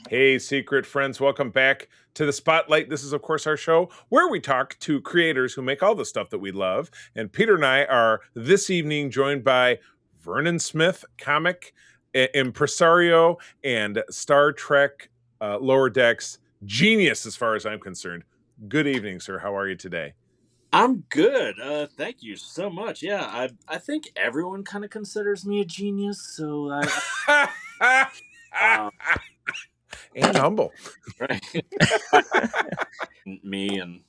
Hey, secret friends, welcome back to the Spotlight. This is, of course, our show where we talk to creators who make all the stuff that we love. And Peter and I are this evening joined by Vernon Smith, comic impresario and Star Trek Lower Decks genius, as far as I'm concerned. Good evening, sir. How are you today? I'm good. Thank you so much. Yeah, I think everyone kind of considers me a genius. So uh, And humble. right, me and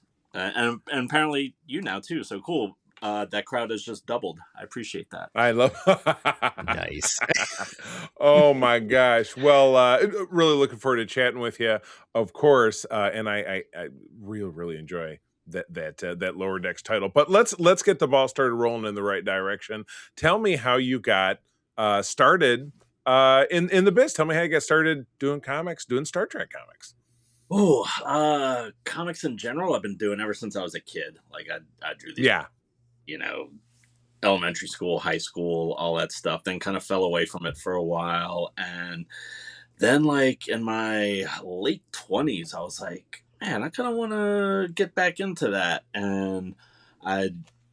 apparently you now too. So cool. That crowd has just doubled. I appreciate that. I love. Nice. Oh my gosh! Well, really looking forward to chatting with you, of course. And I really enjoy that lower decks title. But let's get the ball started rolling in the right direction. Tell me how you got started in the biz. Tell me how you got started doing comics, doing Star Trek comics. Oh, comics in general, I've been doing ever since I was a kid. Like I drew these, Yeah, you know, elementary school, high school, all that stuff. Then kind of fell away from it for a while, and then like in my late 20s, I was like, man, I kind of want to get back into that. And I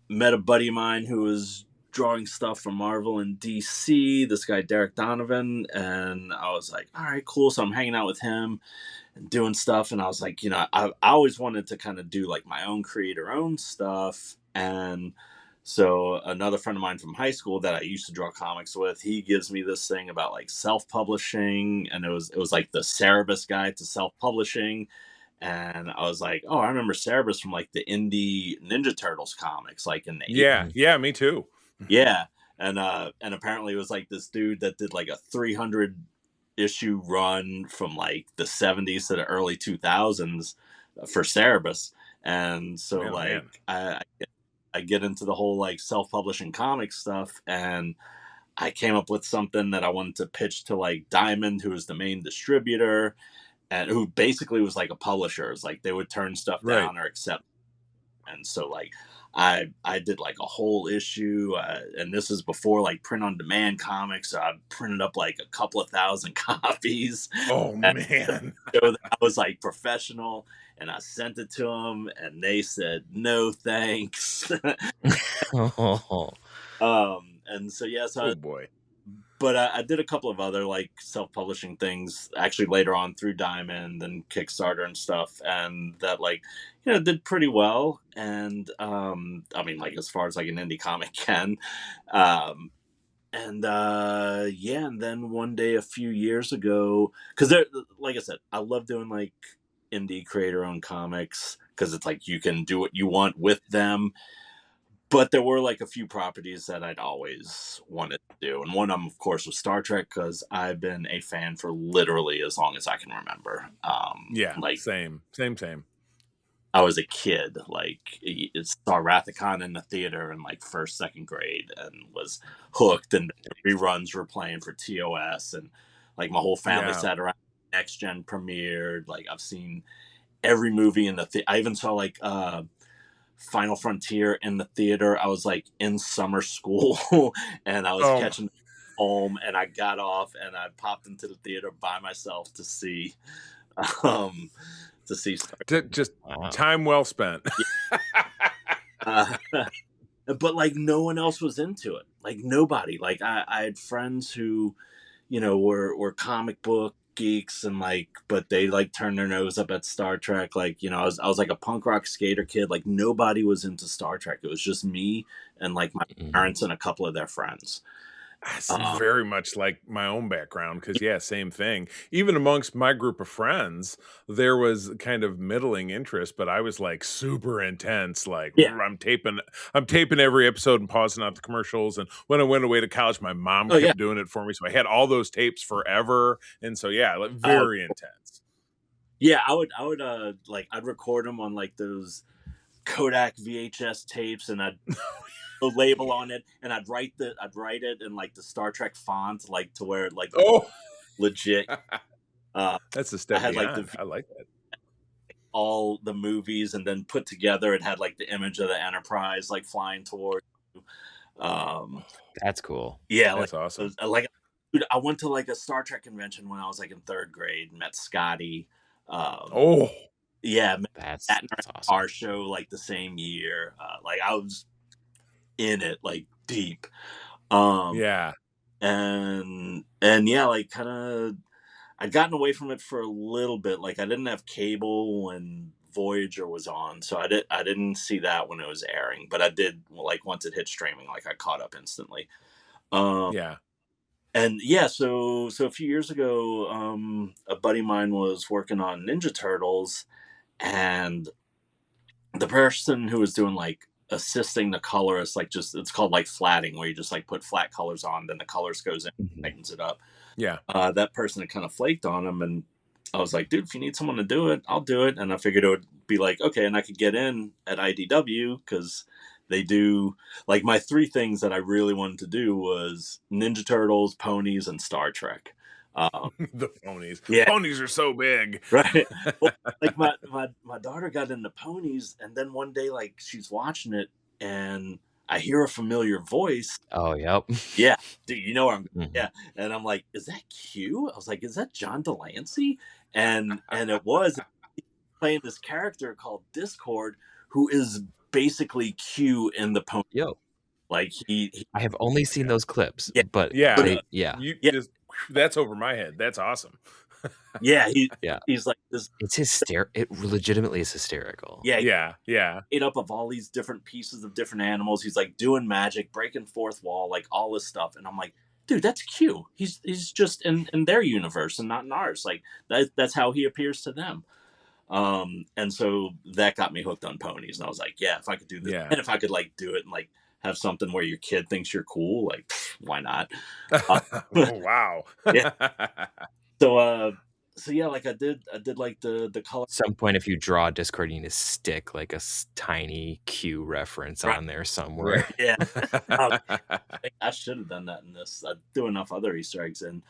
met a buddy of mine who was drawing stuff from Marvel and DC, this guy Derek Donovan, and I was like, all right, cool. So I'm hanging out with him and doing stuff, and I was like, I always wanted to kind of do like my own creator own stuff. And so another friend of mine from high school that I used to draw comics with, he gives me this thing about like self-publishing, and it was like the Cerebus guide to self-publishing. And I was like, oh, I remember Cerebus from like the indie Ninja Turtles comics, like in the 80s. yeah, me too. Yeah. And apparently it was like this dude that did like a 300 issue run from like the 70s to the early 2000s for Cerebus. And so Man, oh like man. I get into the whole like self-publishing comic stuff, and I came up with something that I wanted to pitch to like Diamond, who was the main distributor and who basically was like a publisher. It's like they would turn stuff Right. down or accept. And so like I did like a whole issue, and this is before like print on demand comics. So I printed up like a couple of thousand copies Oh and man. show that I was like professional. And I sent it to them, and they said no thanks. Oh, And so yeah, so Oh boy. but I did a couple of other like self-publishing things actually later on through Diamond and Kickstarter and stuff, and that like did pretty well. And I mean, like as far as like an indie comic can. Um and yeah, and then one day a few years ago, because there, like I said, I love doing like indie creator owned comics because it's like you can do what you want with them. But there were like a few properties that I'd always wanted to do, and one of them, of course, was Star Trek because I've been a fan for literally as long as I can remember. Yeah, Like same. I was a kid, like saw Wrath of Khan in the theater in like first, second grade, and was hooked. And reruns were playing for TOS, and like my whole family Yeah. sat around. Next Gen premiered. Like I've seen every movie in the. I even saw like Final Frontier in the theater. I was like in summer school and I was Oh, catching home, and I got off and I popped into the theater by myself um to see Star just wow. time well spent. Trek. Uh, but like no one else was into it. Like nobody. Like I had friends who, were comic book geeks, and like but they like turned their nose up at Star Trek. Like, I was like a punk rock skater kid. Like nobody was into Star Trek. It was just me and like my Mhm. parents and a couple of their friends. That's Uh, very much like my own background because yeah, same thing. Even amongst my group of friends, there was kind of middling interest, but I was like super intense. Like yeah. I'm taping every episode and pausing out the commercials. And when I went away to college, my mom Oh yeah. kept doing it for me, so I had all those tapes forever. And so yeah, like Oh very intense. yeah. I would like I'd record them on like those Kodak VHS tapes, and I'd a label on it, and I'd write it in like the Star Trek font, like to where like Oh, legit. Uh, that's a I step had like beyond. I like that. all the movies, and then put together it had like the image of the Enterprise like flying towards you. Um, That's cool. yeah, like That's awesome. like Dude, I went to like a Star Trek convention when I was like in third grade. Met Scotty. Um, Oh, yeah, met That's Shatner at that's awesome. our show like the same year. Like I was in it like deep. Um, yeah. and yeah, like kind of I'd gotten away from it for a little bit. Like I didn't have cable when Voyager was on, so I didn't see that when it was airing, but I did like once it hit streaming, like I caught up instantly. Um, Yeah. and yeah, so a few years ago, a buddy of mine was working on Ninja Turtles, and the person who was doing like assisting the colorist, like just it's called like flatting, where you just like put flat colors on, then the colors goes in, Mhm. tightens it up. Yeah. That person had kind of flaked on him, and I was like, dude, if you need someone to do it, I'll do it. And I figured it would be like, okay, and I could get in at IDW because they do like my three things that I really wanted to do was Ninja Turtles, ponies, and Star Trek. Um, The ponies. yeah, Ponies are so big. right. Well, like my daughter got into ponies, and then one day, like she's watching it, and I hear a familiar voice. Oh, yep. Yeah, dude, you know where I'm. Mhm. Yeah, and I'm like, is that Q? I was like, is that John Delancey? And it was playing this character called Discord, who is basically Q in the pony. Yo, Like he I have only seen those clips, yeah, but Yeah. but they yeah, You yeah, just that's over my head. That's awesome. yeah, yeah. he's like this. It's it legitimately is hysterical. Yeah, Yeah. Yeah. made up of all these different pieces of different animals. He's like doing magic, breaking fourth wall, like all this stuff. And I'm like, dude, that's Q. He's just in their universe and not in ours. Like that's how he appears to them. And so that got me hooked on ponies. And I was like, yeah, if I could do this, Yeah. and if I could like do it and like have something where your kid thinks you're cool, like why not? Uh, Oh, wow. yeah. So so yeah, like I did like the color. Some point, if you draw a Discord, you need to stick like a tiny Q reference Right. on there somewhere. Right. Yeah. Um, I should have done that in this. I do enough other Easter eggs in.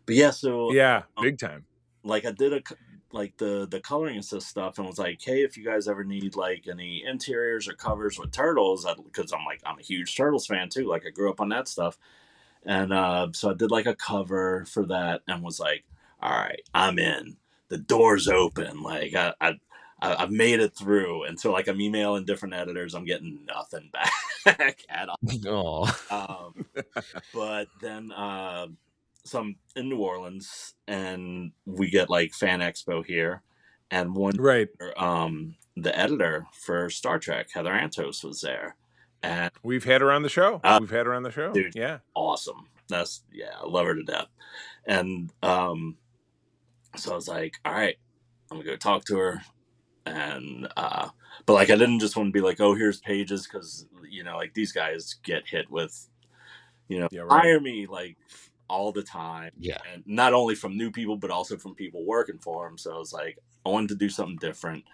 But yeah, so Yeah. Big time. like I did like the coloring assist stuff and was like, hey, if you guys ever need like any interiors or covers with turtles, because I'm a huge turtles fan too. Like I grew up on that stuff, and so I did like a cover for that and was like, all right, I'm in. The door's open. Like I've made it through, and so like I'm emailing different editors. I'm getting nothing back at all. Oh, But then so I'm in New Orleans and we get like Fan Expo here, and one Right. the editor for Star Trek, Heather Antos, was there, and We've had her on the show. uh, We've had her on the show. dude, Yeah. awesome. That's yeah, I love her to death. And so I was like, all right, I'm gonna go talk to her, and but like I didn't just want to be like, oh, here's pages, because like these guys get hit with Yeah. Right. hire me like all the time, yeah. and not only from new people but also from people working for them. So I was like, I wanted to do something different.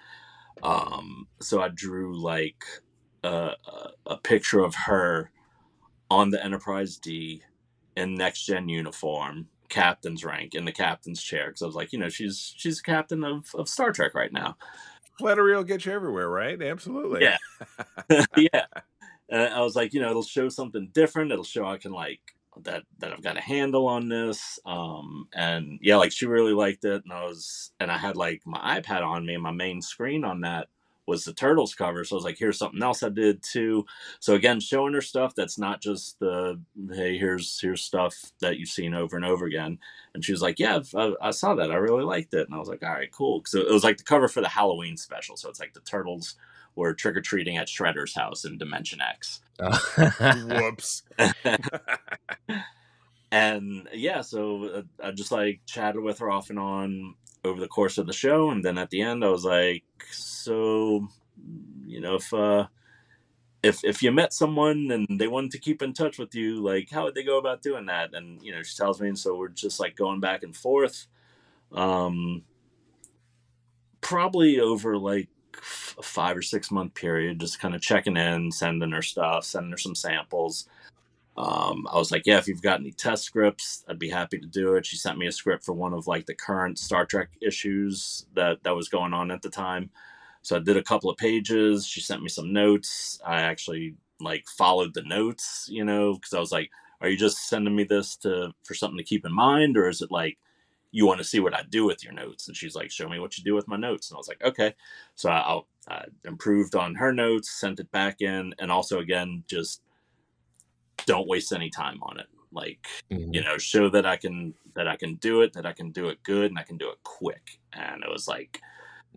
So I drew like a picture of her on the Enterprise D in next gen uniform, captain's rank, in the captain's chair, because I was like, she's a captain of Star Trek right now. Flattery will get you everywhere, right? Absolutely. Yeah. Yeah. And I was like, it'll show something different. It'll show I can like that I've got a handle on this. And yeah, like she really liked it, and I had like my iPad on me, and my main screen on that was the Turtles cover. So I was like, here's something else I did too. So again, showing her stuff that's not just the hey, here's stuff that you've seen over and over again. And she was like, yeah, I saw that. I really liked it. And I was like, all right, cool. So it was like the cover for the Halloween special. So it's like the Turtles were trick-or-treating at Shredder's house in Dimension X. Whoops. And yeah, so I just like chatted with her off and on over the course of the show, and then at the end I was like, so if you met someone and they wanted to keep in touch with you, like how would they go about doing that? And she tells me, and so we're just like going back and forth, probably over like a 5 or 6 month period, just kind of checking in, sending her stuff, sending her some samples. I was like, yeah, if you've got any test scripts, I'd be happy to do it. She sent me a script for one of like the current Star Trek issues that was going on at the time. So I did a couple of pages. She sent me some notes. I actually like followed the notes, because I was like, are you just sending me this for something to keep in mind, or is it like you want to see what I do with your notes? And she's like, show me what you do with my notes. And I was like, okay. So I improved on her notes, sent it back in, and also again, just don't waste any time on it. Like, show that I can do it, that I can do it good, and I can do it quick. And it was like,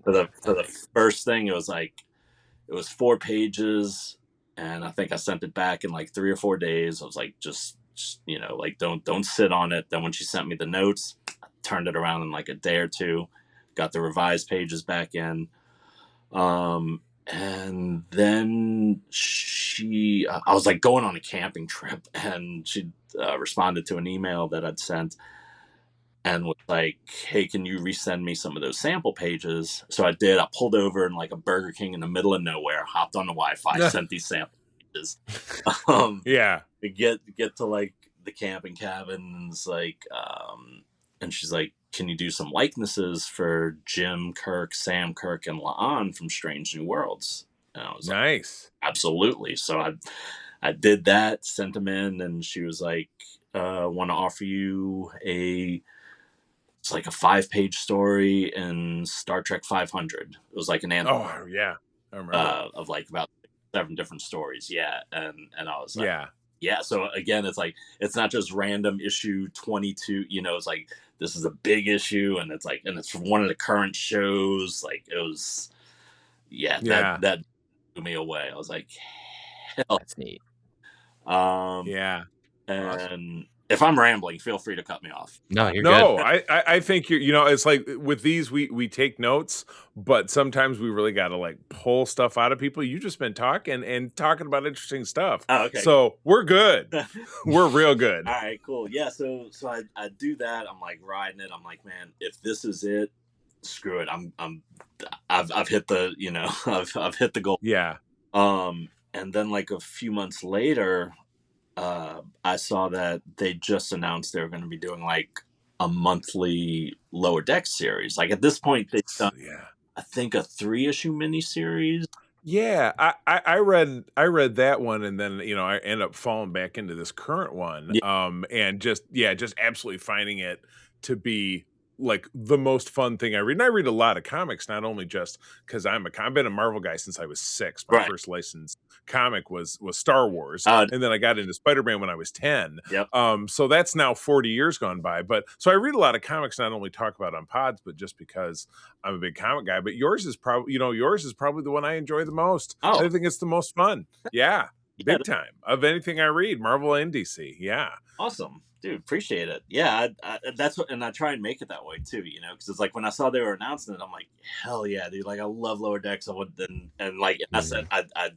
for the first thing, it was 4 pages, and I think I sent it back in like 3 or 4 days. I was like, just like don't sit on it. Then when she sent me the notes, I turned it around in like a day or two, got the revised pages back in. And then I was like going on a camping trip, and she responded to an email that I'd sent and was like, hey, can you resend me some of those sample pages? So I did. I pulled over in like a Burger King in the middle of nowhere, hopped on the Wi-Fi, sent these sample pages. Yeah. To get to like the camping cabins, like, and she's like, can you do some likenesses for Jim, Kirk, Sam, Kirk, and La'an from Strange New Worlds? And I was nice. Like, absolutely. So I did that, sent them in, and she was like, want to offer you it's like a 5-page story in Star Trek 500. It was like an anthology. Oh yeah, I remember. Of like about 7 different stories. Yeah, and I was like, yeah. So again, it's like, it's not just random issue 22. It's like, this is a big issue, and it's from one of the current shows. Like, it was, that blew me away. I was like, hell, that's neat. Yeah, and awesome. If I'm rambling, feel free to cut me off. No, you're good. I think it's like with these, we take notes, but sometimes we really got to like pull stuff out of people. You just been talking about interesting stuff. Oh, okay. So we're good. We're real good. All right, cool. Yeah. So I do that. I'm like riding it. I'm like, man, if this is it, screw it. I've hit the, I've hit the goal. Yeah. And then like a few months later, I saw that they just announced they were going to be doing like a monthly Lower Decks series. Like at this point, they've done, I think, a 3-issue miniseries. Yeah, I read that one, and then I end up falling back into this current one, and just absolutely finding it to be like the most fun thing I read. And I read a lot of comics, not only just because I've been a Marvel guy since I was 6. My first licensed comic was Star Wars, and then I got into Spider-Man when I was 10. Yep. So that's now 40 years gone by. But so I read a lot of comics, not only talk about on pods, but just because I'm a big comic guy. But yours is probably the one I enjoy the most. I think it's the most fun. Yeah. Big time of anything I read, Marvel and DC. Yeah. Awesome. Dude, appreciate it. Yeah, that's what, and I try and make it that way too, because it's like when I saw they were announcing it, I'm like, hell yeah, dude! Like I love Lower Decks. And like I said, I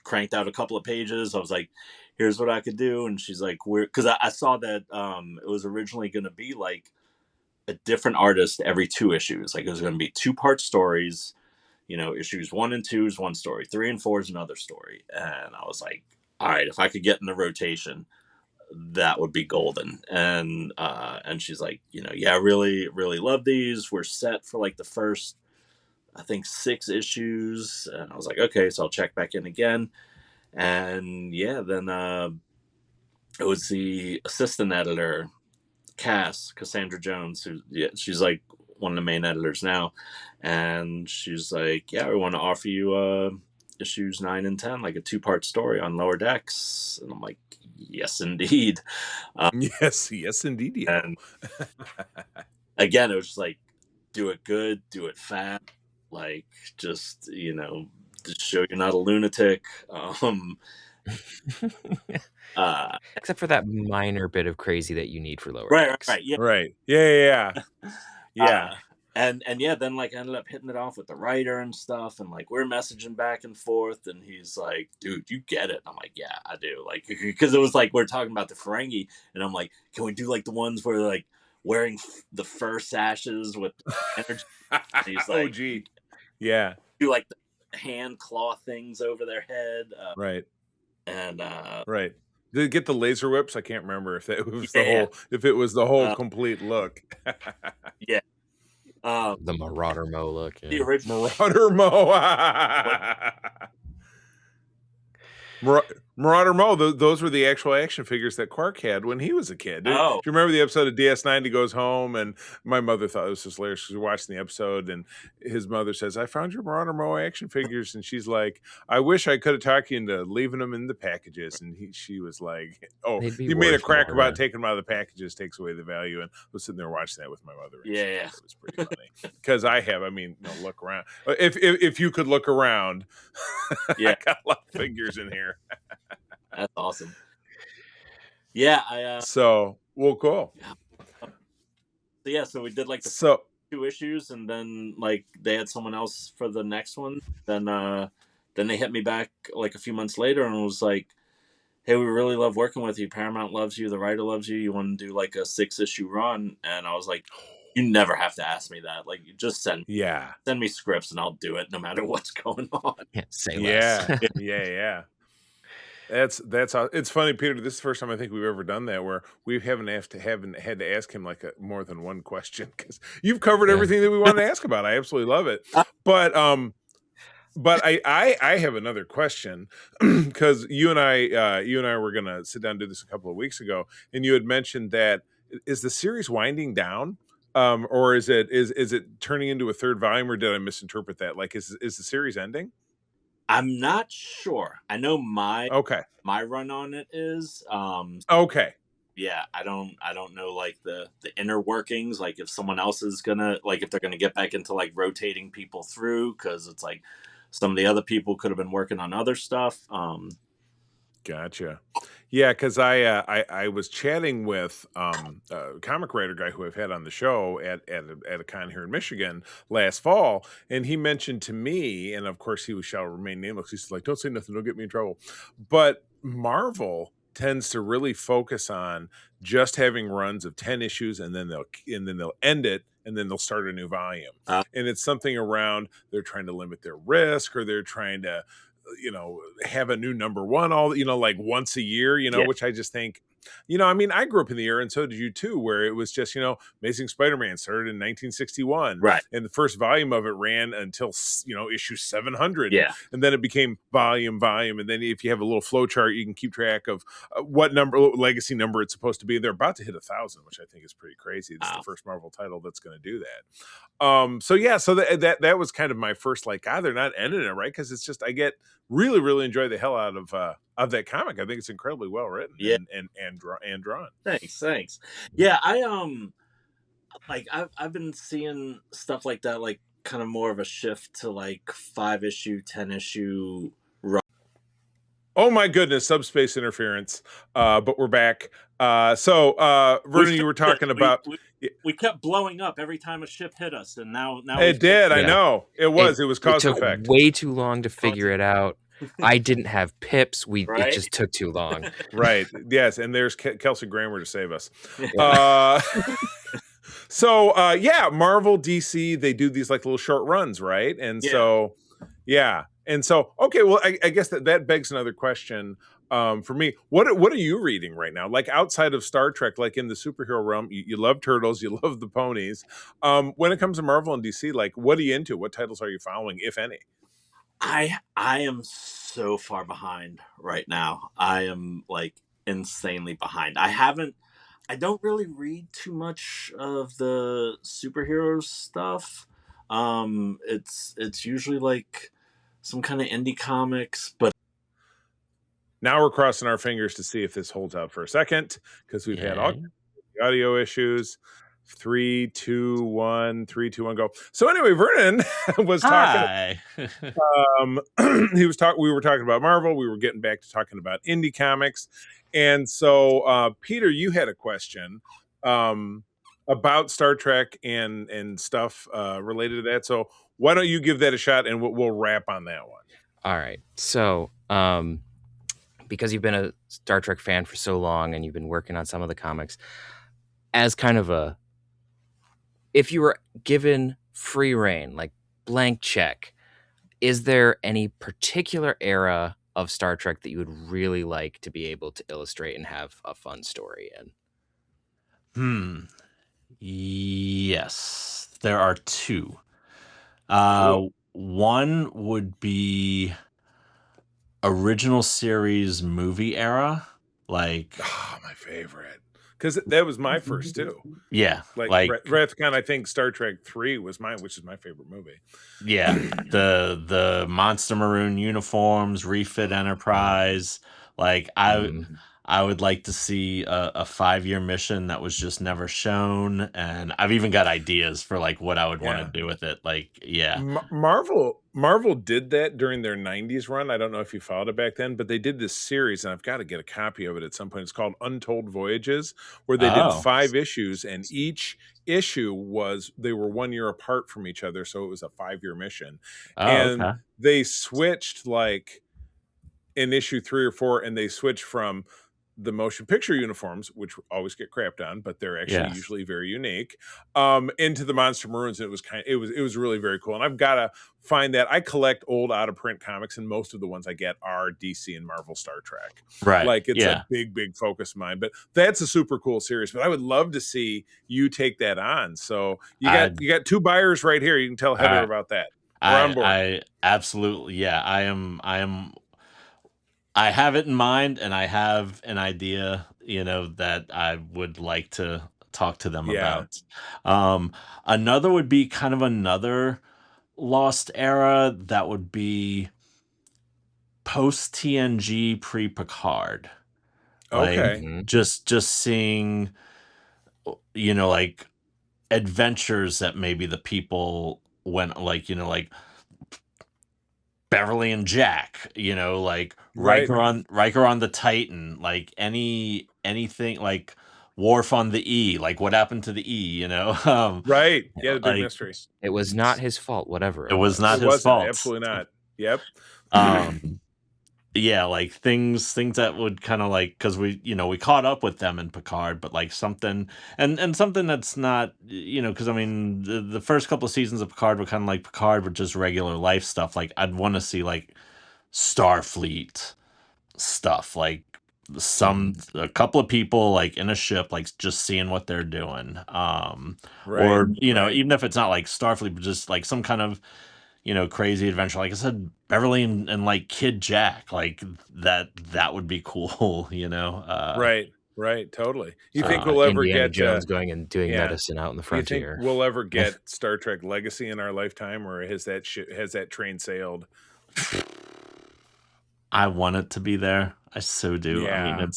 cranked out a couple of pages. I was like, here's what I could do, and she's like, because I saw that it was originally going to be like a different artist every 2 issues. Like it was going to be 2-part stories. Issues 1 and 2 is one story, 3 and 4 is another story. And I was like, all right, if I could get in the rotation, that would be golden. And she's like, I really, really love these. We're set for like the first, I think, 6 issues. And I was like, okay, so I'll check back in again. And then it was the assistant editor, Cassandra Jones, she's like one of the main editors now. And she's like, yeah, we want to offer you issues 9 and 10, like a 2-part story on Lower Decks. And I'm like, yes, indeed. Yes, indeed. Yeah. And again, it was just like, do it good, do it fast, like just just show you're not a lunatic. Except for that minor bit of crazy that you need for Lower Decks. Right. Yeah. And then like I ended up hitting it off with the writer and stuff, and like we're messaging back and forth, and he's like, dude, you get it. I'm like, yeah, I do. Like, because it was like we're talking about the Ferengi, and I'm like, can we do like the ones where they're like wearing the fur sashes with energy? And he's like, oh gee, yeah, do like the hand claw things over their head, right? And right. Did it get the laser whips? I can't remember if it was the whole complete look. Yeah. The Marauder Mo look. The original Marauder Mo. Marauder Mo, those were the actual action figures that Quark had when he was a kid. Do Oh, you remember the episode of DS9? He goes home, and my mother thought it was just hilarious. She was watching the episode, and his mother says, "I found your Marauder Mo action figures," and she's like, "I wish I could have talked you into leaving them in the packages." And she was like, "Oh, They'd be he made a worth crack more about than- taking them out of the packages takes away the value." And I was sitting there watching that with my mother. And Yeah. it was pretty funny because look around. If you could look around, Yeah. I got a lot of figures in here. That's awesome. Yeah, So, well, cool. So we did like the So, 2 issues, and then like they had someone else for the next one. Then they hit me back like a few months later and was like, "Hey, we really love working with you. Paramount loves you. The writer loves you. You want to do like a 6-issue run?" And I was like, "You never have to ask me that. Like, you just send me scripts and I'll do it no matter what's going on." Yeah, say less. yeah. That's it's funny, Peter. This is the first time I think we've ever done that where we haven't had to ask him like more than one question because you've covered everything that we wanted to ask about. I absolutely love it. But I have another question because you and I were gonna sit down and do this a couple of weeks ago, and you had mentioned that is the series winding down, or is it turning into a third volume, or did I misinterpret that? Like, is the series ending? I'm not sure. I know my Okay. run on it is. Okay. Yeah, I don't know like the inner workings, like if someone else is gonna like if they're gonna get back into like rotating people through, because it's like some of the other people could have been working on other stuff. Gotcha. Yeah, because I was chatting with a comic writer guy who I've had on the show at a con here in Michigan last fall, and he mentioned to me, and of course he shall remain nameless. He's like, "Don't say nothing, don't get me in trouble." But Marvel tends to really focus on just having runs of 10 issues, and then they'll end it, and then they'll start a new volume. And it's something around they're trying to limit their risk, or they're trying to have a new number one like once a year, which I just think, I mean, I grew up in the era, and so did you too, where it was just, Amazing Spider-Man started in 1961. Right. And the first volume of it ran until, issue 700. Yeah. And then it became volume. And then if you have a little flow chart, you can keep track of what legacy number it's supposed to be. They're about to hit 1,000, which I think is pretty crazy. This is the first Marvel title that's going to do that. So that was kind of my first, like, God, they're not ending it, right? Because it's just, I get really, really enjoy the hell out of that comic. I think it's incredibly well written and drawn. Thanks. Yeah, I've been seeing stuff like that, like kind of more of a shift to like 5-issue, 10-issue. Oh my goodness, subspace interference. But we're back. So Vernon, you were talking about we kept blowing up every time a ship hit us, and now it did. I know it was cause took effect. Way too long to figure it out. I didn't have pips. It just took too long. Right. Yes, and there's Kelsey Grammer to save us. Yeah. So Marvel, DC, they do these like little short runs, right? And so okay, well, I guess that begs another question. For me, what are you reading right now? Like outside of Star Trek, like in the superhero realm, you love turtles, you love the ponies. When it comes to Marvel and DC, like what are you into? What titles are you following, if any? I am so far behind right now. I am like insanely behind. I don't really read too much of the superhero stuff. It's usually like some kind of indie comics, but now we're crossing our fingers to see if this holds out for a second, because we've had all audio issues. 3, 2, 1, 3, 2, 1, go. So anyway, Vernon was talking. We were talking about Marvel. We were getting back to talking about indie comics, and so Peter, you had a question about Star Trek and stuff related to that. So why don't you give that a shot, and we'll wrap on that one. All right. So because you've been a Star Trek fan for so long, and you've been working on some of the comics, as kind of if you were given free reign, like blank check, is there any particular era of Star Trek that you would really like to be able to illustrate and have a fun story in? Yes, there are 2. Cool. One would be original series movie era, like Oh, my favorite. Because that was my first too. yeah, Like like Wrath of Khan, I think Star Trek 3 was mine, which is my favorite movie. yeah, the Monster Maroon uniforms, refit Enterprise. Like I would like to see a 5-year mission that was just never shown, and I've even got ideas for like what I would want to Yeah. do with it. Like yeah, Marvel did that during their 90s run. I don't know if you followed it back then, but they did this series, and I've got to get a copy of it at some point. It's called Untold Voyages, where they did oh 5 issues, and each issue was they were 1 year apart from each other, so it was a 5-year mission. oh And okay they switched like in issue 3 or 4, and they switched from the motion picture uniforms, which always get crapped on, but they're actually yeah. usually very unique, into the Monster Maroons. And it was really very cool. And I've got to find that. I collect old out of print comics, and most of the ones I get are DC and Marvel Star Trek. Right. Like it's Yeah. a big focus of mine. But that's a super cool series. But I would love to see you take that on. So you got 2 buyers right here. You can tell Heather about that. We're on board. I absolutely yeah. I have it in mind, and I have an idea, that I would like to talk to them Yeah. about. Another would be kind of another lost era that would be post TNG, pre Picard. Like Okay. just seeing, like adventures that maybe the people went, like Beverly and Jack, like Right. Riker on the Titan, like anything like Worf on the E, like what happened to the E, Right. Yeah, the big like mystery. It was not his fault, whatever it it was was. not It his wasn't. fault. Absolutely not. Yep. Yeah, like things that would kind of like, because we caught up with them in Picard, but like something and something that's not, because I mean the first couple of seasons of Picard were kind of like Picard with just regular life stuff. Like I'd want to see like Starfleet stuff, like a couple of people like in a ship, like just seeing what they're doing, Right. or Right. even if it's not like Starfleet, but just like some kind of crazy adventure. Like I said, Beverly and like Kid Jack, like that would be cool. Right. Right. Totally. You think we'll ever Indiana get Jones going and doing yeah. medicine out in the Do you think frontier. we'll ever get Star Trek Legacy in our lifetime, or has that train sailed? I want it to be there. I so do. I mean, Yeah.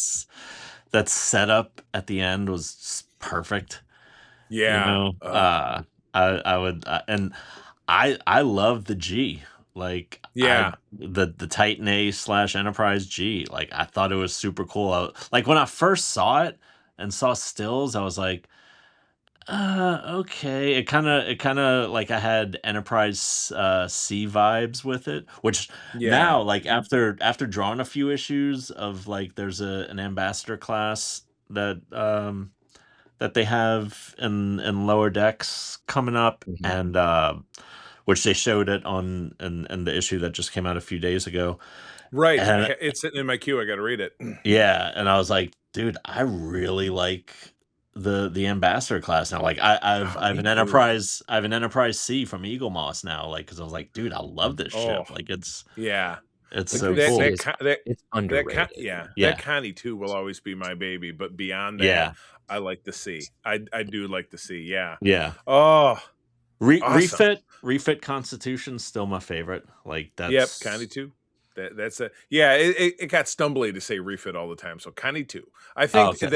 that setup at the end was just perfect. Yeah. I would, and I love the G. Like Yeah. the Titan A / Enterprise G. Like I thought it was super cool. Like when I first saw it and saw stills, I was like, okay. It kind of like I had Enterprise C vibes with it, which Yeah. now like after drawing a few issues of like there's an ambassador class that they have in lower decks coming up, and which they showed it on in the issue that just came out a few days ago. Right. And It's sitting in my queue. I got to read it. yeah, and I was like, dude, I really like the ambassador class now. Like I've Oh, I've me an too. Enterprise C from Eagle Moss now, like because I was like, dude, I love this ship. Oh, Like it's yeah. so That cool. It's underrated. Yeah. Yeah. That Connie 2 will always be my baby, but beyond that, Yeah. I like the C. I do like the C. Yeah. Yeah. Oh, awesome. Refit Constitution's still my favorite. Like that's Yep, Connie 2. That's a yeah. It got stumbly to say refit all the time. So Connie 2. I think okay.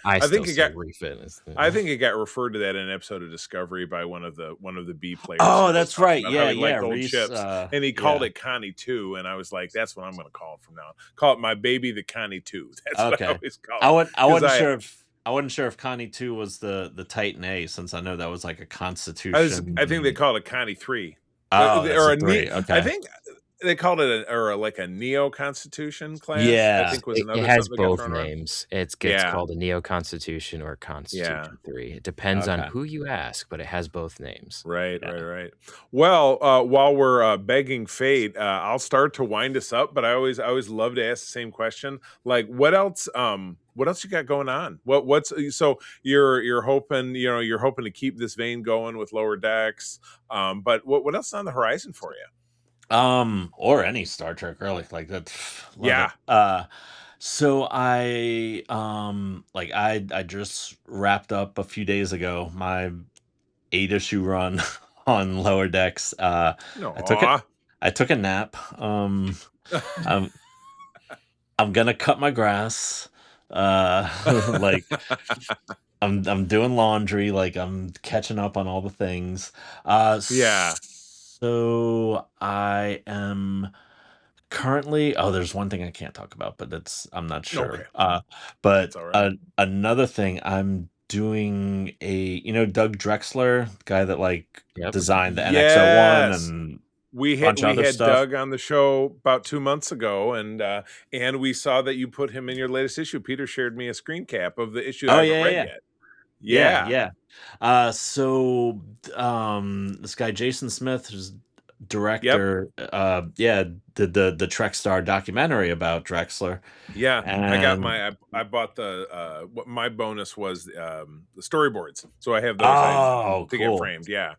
I think still it got say refit. I think it got referred to that in an episode of Discovery by one of the B players. Oh, who was that's talking right. about Yeah, how he yeah. liked old Reese, ships, and he called it Connie 2, and I was like, that's what I'm going to call it from now on. Call it my baby, the Connie 2. That's what I always call it. I wasn't sure if Connie 2 was the Titan A, since I know that was like a Constitution. I think they called it Connie 3. Oh, or a 3. Okay. I think they called it like a Neo Constitution class. Yeah. I think was another. It has something that got both thrown around. names. It gets called a Neo Constitution or Constitution 3. It depends on who you ask, but it has both names. Right. Well, while we're begging fate, I'll start to wind us up. But I always love to ask the same question. Like, what else? What else you got going on? What's so you're hoping you're hoping to keep this vein going with Lower Decks. But what else is on the horizon for you? Or any Star Trek, really. Like that, love it. Yeah. So I just wrapped up a few days ago my 8 issue run on Lower Decks. I took it. Aw. I took a nap. I'm I'm gonna cut my grass. Like I'm doing laundry. Like I'm catching up on all the things. Yeah. So I am currently, oh, there's one thing I can't talk about, but I'm not Okay. sure. But That's all right. another thing, I'm doing Doug Drexler, the guy that like Yep. designed the NX-01 Yes. and We a had bunch of we other had stuff. Doug on the show about 2 months ago, and we saw that you put him in your latest issue. Peter shared me a screen cap of the issue I Oh haven't yeah, yeah, read yeah. yet. Yeah, Yeah. yeah. So this guy Jason Smith, who's Yep. director, yeah, did the Trek Star documentary about Drexler, Yeah. and I bought what my bonus was, the storyboards. So I have those I oh, to get cool. framed. Yeah.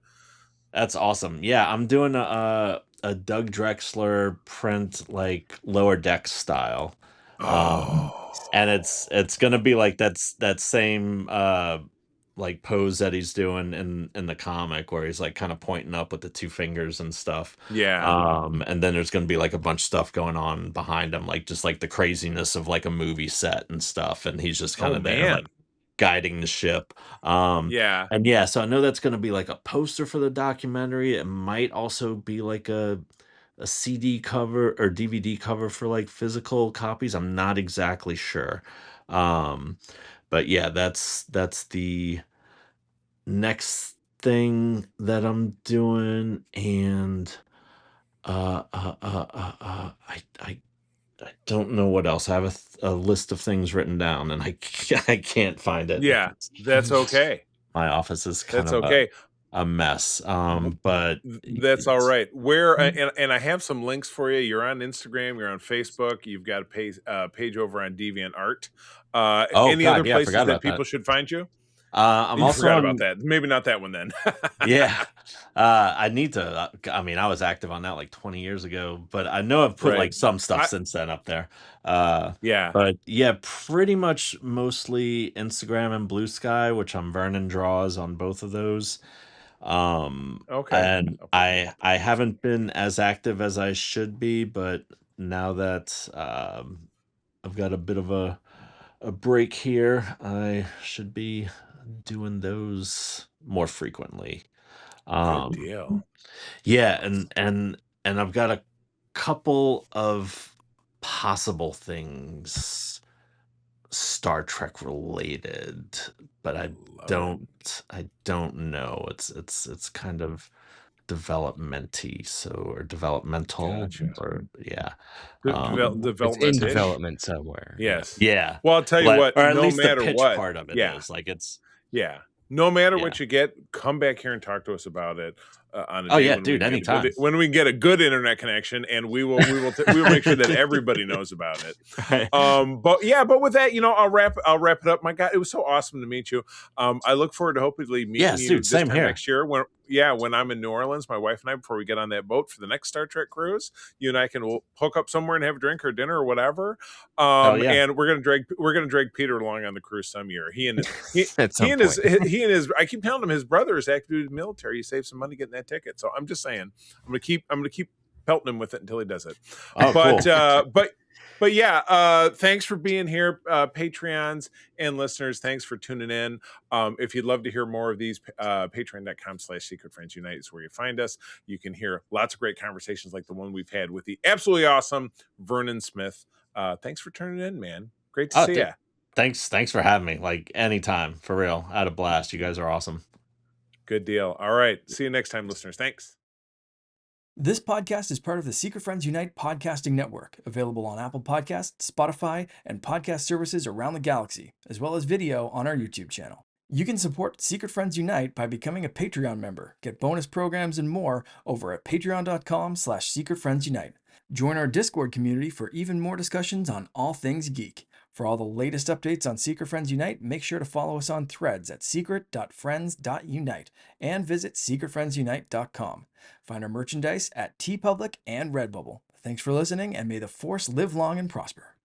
That's awesome. Yeah, I'm doing a Doug Drexler print like Lower Deck style. Um and Oh. it's gonna be like that same like pose that he's doing in the comic where he's like kind of pointing up with the two fingers and stuff. Yeah. And then there's gonna be like a bunch of stuff going on behind him, like just like the craziness of like a movie set and stuff, and he's just kind Oh of there like man. guiding the ship. Um Yeah. and yeah, so I know that's going to be like a poster for the documentary. It might also be like a CD cover or DVD cover for like physical copies. I'm not exactly sure. Um, but yeah, that's the next thing that I'm doing, and I don't know what else. I have a list of things written down, and I can't find it Yeah. because That's okay. my office is kind That's of okay. a mess. But That's all it's right. Where and I have some links for you. You're on Instagram. You're on Facebook. You've got a page over on DeviantArt. oh Any other god, yeah, I places forgot that about that. people should find you? I'm You also forgot about on that. Maybe not that one then. yeah. I need to. I mean, I was active on that like 20 years ago, but I know I've put Right. like some stuff I since then up there. Uh, yeah. but yeah, pretty much mostly Instagram and Blue Sky, which I'm Vernon draws on both of those. Okay. And I'll put I haven't been as active as I should be, but now that I've got a bit of a break here, I should be doing those more frequently. good Um, deal. yeah, and I've got a couple of possible things Star Trek related, but Love it. I don't know. It's kind of developmenty, so or developmental Gotcha. or yeah. Um It's in Development-ish. development somewhere. Yeah. Yes. yeah, Well, I'll tell you but what, or at no least the matter pitch what. part of it Yeah. is like it's Yeah. No matter yeah. what you get, come back here and talk to us about it on a Oh day yeah, when we dude, can get a good anytime. when we can get a good internet connection, and we will make sure that everybody knows about it. Right. But with that, I'll wrap it up. My God, it was so awesome to meet you. I look forward to hopefully meeting Yes, you dude, this same time here. next year when I'm in New Orleans, my wife and I, before we get on that boat for the next Star Trek cruise. You and I can hook up somewhere and have a drink or dinner or whatever. Hell yeah. And we're gonna drag Peter along on the cruise some year. He and his At some he and point. his I keep telling him his brother is active duty military. He saved some money getting that ticket. So I'm just saying I'm gonna keep pelting him with it until he does it. Oh, But cool. but yeah, thanks for being here, Patreons and listeners. Thanks for tuning in. If you'd love to hear more of these, patreon.com/Secret Friends Unite is where you find us. You can hear lots of great conversations like the one we've had with the absolutely awesome Vernon Smith. Thanks for tuning in, man. Great to Oh, see dude, you. thanks for having me. Like anytime, for real. I had a blast. You guys are awesome. Good deal. All right. See you next time, listeners. Thanks. This podcast is part of the Secret Friends Unite podcasting network, available on Apple Podcasts, Spotify, and podcast services around the galaxy, as well as video on our YouTube channel. You can support Secret Friends Unite by becoming a Patreon member, get bonus programs and more over at patreon.com/secretfriendsunite. Join our Discord community for even more discussions on all things geek. For all the latest updates on Secret Friends Unite, make sure to follow us on Threads at secret.friends.unite and visit secretfriendsunite.com. Find our merchandise at TeePublic and Redbubble. Thanks for listening, and may the Force live long and prosper.